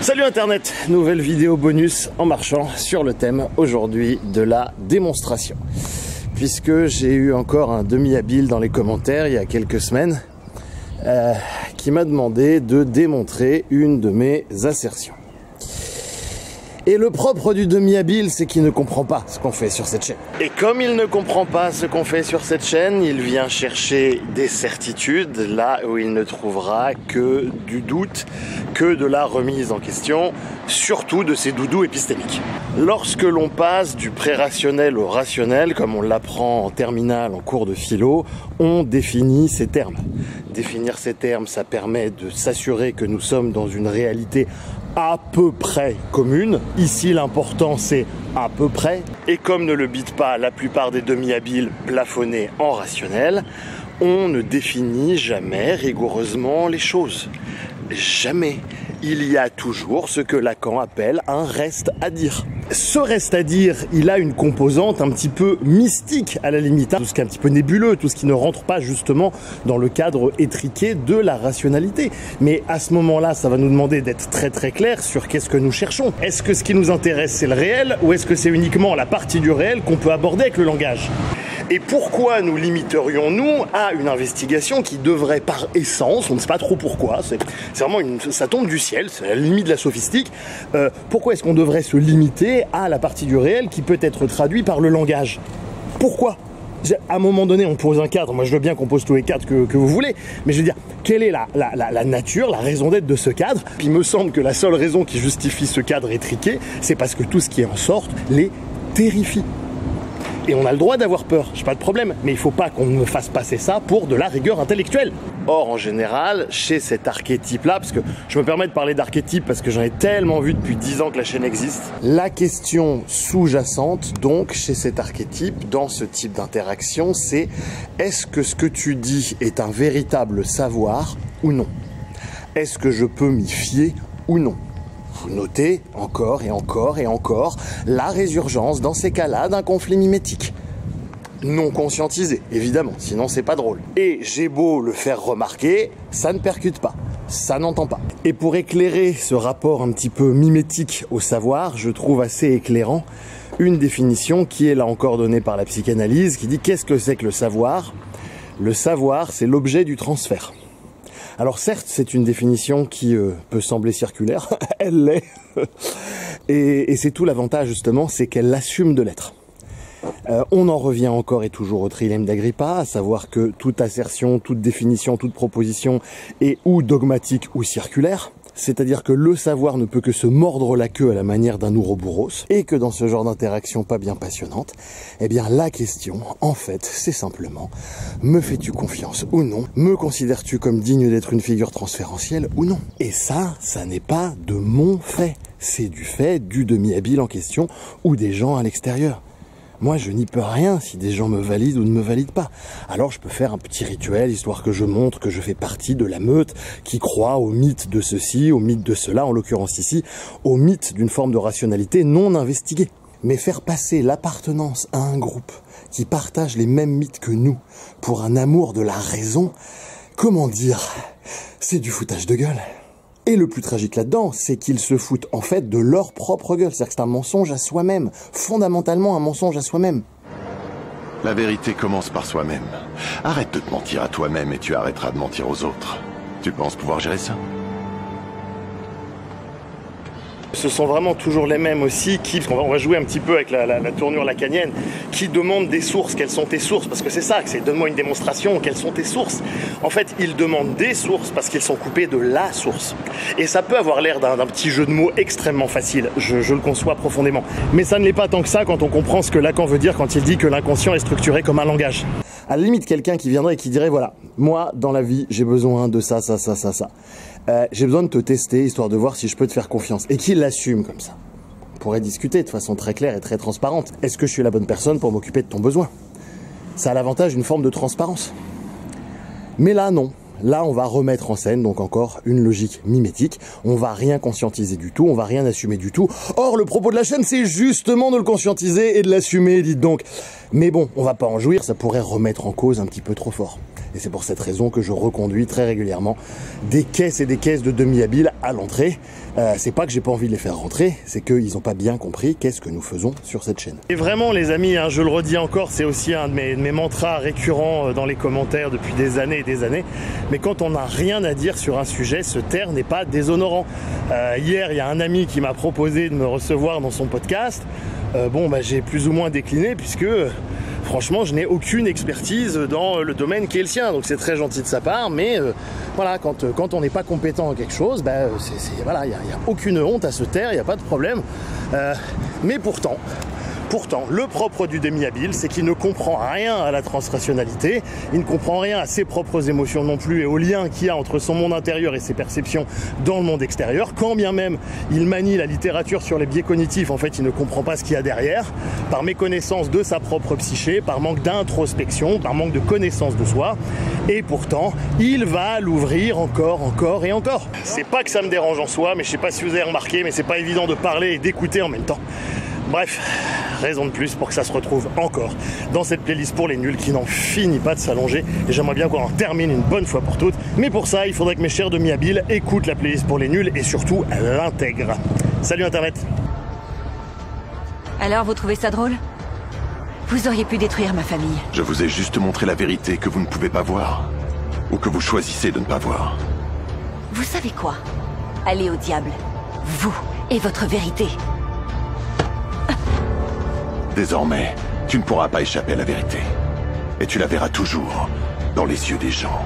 Salut Internet, nouvelle vidéo bonus en marchant sur le thème aujourd'hui de la démonstration. Puisque j'ai eu encore un demi-habile dans les commentaires il y a quelques semaines qui m'a demandé de démontrer une de mes assertions. Et le propre du demi-habile, c'est qu'il ne comprend pas ce qu'on fait sur cette chaîne. Et comme il ne comprend pas ce qu'on fait sur cette chaîne, il vient chercher des certitudes là où il ne trouvera que du doute, que de la remise en question, surtout de ces doudous épistémiques. Lorsque l'on passe du pré-rationnel au rationnel, comme on l'apprend en terminale en cours de philo, on définit ces termes. Définir ces termes, ça permet de s'assurer que nous sommes dans une réalité à peu près commune. Ici, l'important, c'est à peu près. Et comme ne le bite pas la plupart des demi-habiles plafonnés en rationnel, on ne définit jamais rigoureusement les choses. Jamais. Il y a toujours ce que Lacan appelle un reste à dire. Ce reste à dire, il a une composante un petit peu mystique à la limite, tout ce qui est un petit peu nébuleux, tout ce qui ne rentre pas justement dans le cadre étriqué de la rationalité. Mais à ce moment-là, ça va nous demander d'être très très clair sur qu'est-ce que nous cherchons. Est-ce que ce qui nous intéresse c'est le réel ou est-ce que c'est uniquement la partie du réel qu'on peut aborder avec le langage ? Et pourquoi nous limiterions-nous à une investigation qui devrait par essence, on ne sait pas trop pourquoi, c'est vraiment ça tombe du ciel, c'est la limite de la sophistique, pourquoi est-ce qu'on devrait se limiter à la partie du réel qui peut être traduit par le langage? Pourquoi? À un moment donné, on pose un cadre, moi je veux bien qu'on pose tous les cadres que vous voulez, mais je veux dire, quelle est la nature, la raison d'être de ce cadre? Puis il me semble que la seule raison qui justifie ce cadre étriqué, c'est parce que tout ce qui en sort les terrifie. Et on a le droit d'avoir peur, j'ai pas de problème, mais il faut pas qu'on me fasse passer ça pour de la rigueur intellectuelle. Or, en général, chez cet archétype-là, parce que je me permets de parler d'archétype parce que j'en ai tellement vu depuis 10 ans que la chaîne existe, la question sous-jacente, donc, chez cet archétype, dans ce type d'interaction, c'est est-ce que ce que tu dis est un véritable savoir ou non? Est-ce que je peux m'y fier ou non? Vous notez encore et encore et encore la résurgence dans ces cas-là d'un conflit mimétique. Non conscientisé, évidemment, sinon c'est pas drôle. Et j'ai beau le faire remarquer, ça ne percute pas, ça n'entend pas. Et pour éclairer ce rapport un petit peu mimétique au savoir, je trouve assez éclairant une définition qui est là encore donnée par la psychanalyse, qui dit qu'est-ce que c'est que le savoir? Le savoir, c'est l'objet du transfert. Alors certes, c'est une définition qui peut sembler circulaire, elle l'est, et c'est tout l'avantage justement, c'est qu'elle l'assume de l'être. On en revient encore et toujours au trilemme d'Agrippa, à savoir que toute assertion, toute définition, toute proposition est ou dogmatique ou circulaire. C'est-à-dire que le savoir ne peut que se mordre la queue à la manière d'un ouroboros, et que dans ce genre d'interaction pas bien passionnante, eh bien la question, en fait, c'est simplement, me fais-tu confiance ou non? Me considères-tu comme digne d'être une figure transférentielle ou non? Et ça n'est pas de mon fait, c'est du fait du demi-habile en question ou des gens à l'extérieur. Moi, je n'y peux rien si des gens me valident ou ne me valident pas. Alors, je peux faire un petit rituel, histoire que je montre que je fais partie de la meute qui croit au mythe de ceci, au mythe de cela, en l'occurrence ici, au mythe d'une forme de rationalité non investiguée. Mais faire passer l'appartenance à un groupe qui partage les mêmes mythes que nous pour un amour de la raison, comment dire, c'est du foutage de gueule. Et le plus tragique là-dedans, c'est qu'ils se foutent en fait de leur propre gueule. C'est-à-dire que c'est un mensonge à soi-même. Fondamentalement, un mensonge à soi-même. La vérité commence par soi-même. Arrête de te mentir à toi-même et tu arrêteras de mentir aux autres. Tu penses pouvoir gérer ça ? Ce sont vraiment toujours les mêmes aussi qui, parce qu'on va jouer un petit peu avec la tournure lacanienne, qui demandent des sources. Quelles sont tes sources? Parce que c'est ça, c'est donne-moi une démonstration, quelles sont tes sources? En fait, ils demandent des sources parce qu'ils sont coupés de la source. Et ça peut avoir l'air d'un petit jeu de mots extrêmement facile, je le conçois profondément. Mais ça ne l'est pas tant que ça quand on comprend ce que Lacan veut dire quand il dit que l'inconscient est structuré comme un langage. À la limite, quelqu'un qui viendrait et qui dirait, voilà, moi, dans la vie, j'ai besoin de ça. J'ai besoin de te tester, histoire de voir si je peux te faire confiance. Et qu'il l'assume comme ça. On pourrait discuter de façon très claire et très transparente. Est-ce que je suis la bonne personne pour m'occuper de ton besoin? Ça a l'avantage d'une forme de transparence. Mais là, non. Là, on va remettre en scène, donc encore, une logique mimétique. On va rien conscientiser du tout, on va rien assumer du tout. Or, le propos de la chaîne, c'est justement de le conscientiser et de l'assumer, dites donc. Mais bon, on va pas en jouir, ça pourrait remettre en cause un petit peu trop fort. Et c'est pour cette raison que je reconduis très régulièrement des caisses et des caisses de demi-habiles à l'entrée. C'est pas que j'ai pas envie de les faire rentrer, c'est qu'ils n'ont pas bien compris qu'est-ce que nous faisons sur cette chaîne. Et vraiment les amis, hein, je le redis encore, c'est aussi un de mes mantras récurrents dans les commentaires depuis des années et des années. Mais quand on n'a rien à dire sur un sujet, se taire n'est pas déshonorant. Hier, il y a un ami qui m'a proposé de me recevoir dans son podcast. J'ai plus ou moins décliné puisque franchement je n'ai aucune expertise dans le domaine qui est le sien, donc c'est très gentil de sa part, mais voilà, quand on n'est pas compétent en quelque chose, voilà, il n'y a aucune honte à se taire, il n'y a pas de problème. Mais pourtant, le propre du demi-habile, c'est qu'il ne comprend rien à la transrationalité, il ne comprend rien à ses propres émotions non plus et au lien qu'il y a entre son monde intérieur et ses perceptions dans le monde extérieur. Quand bien même il manie la littérature sur les biais cognitifs, en fait, il ne comprend pas ce qu'il y a derrière, par méconnaissance de sa propre psyché, par manque d'introspection, par manque de connaissance de soi, et pourtant, il va l'ouvrir encore et encore. C'est pas que ça me dérange en soi, mais je sais pas si vous avez remarqué, mais c'est pas évident de parler et d'écouter en même temps. Bref, raison de plus pour que ça se retrouve encore dans cette playlist pour les nuls qui n'en finit pas de s'allonger. Et j'aimerais bien qu'on en termine une bonne fois pour toutes. Mais pour ça, il faudrait que mes chers demi-habiles écoutent la playlist pour les nuls et surtout l'intègrent. Salut Internet! Alors, vous trouvez ça drôle? Vous auriez pu détruire ma famille. Je vous ai juste montré la vérité que vous ne pouvez pas voir. Ou que vous choisissez de ne pas voir. Vous savez quoi? Allez au diable. Vous et votre vérité. Désormais, tu ne pourras pas échapper à la vérité. Et tu la verras toujours dans les yeux des gens.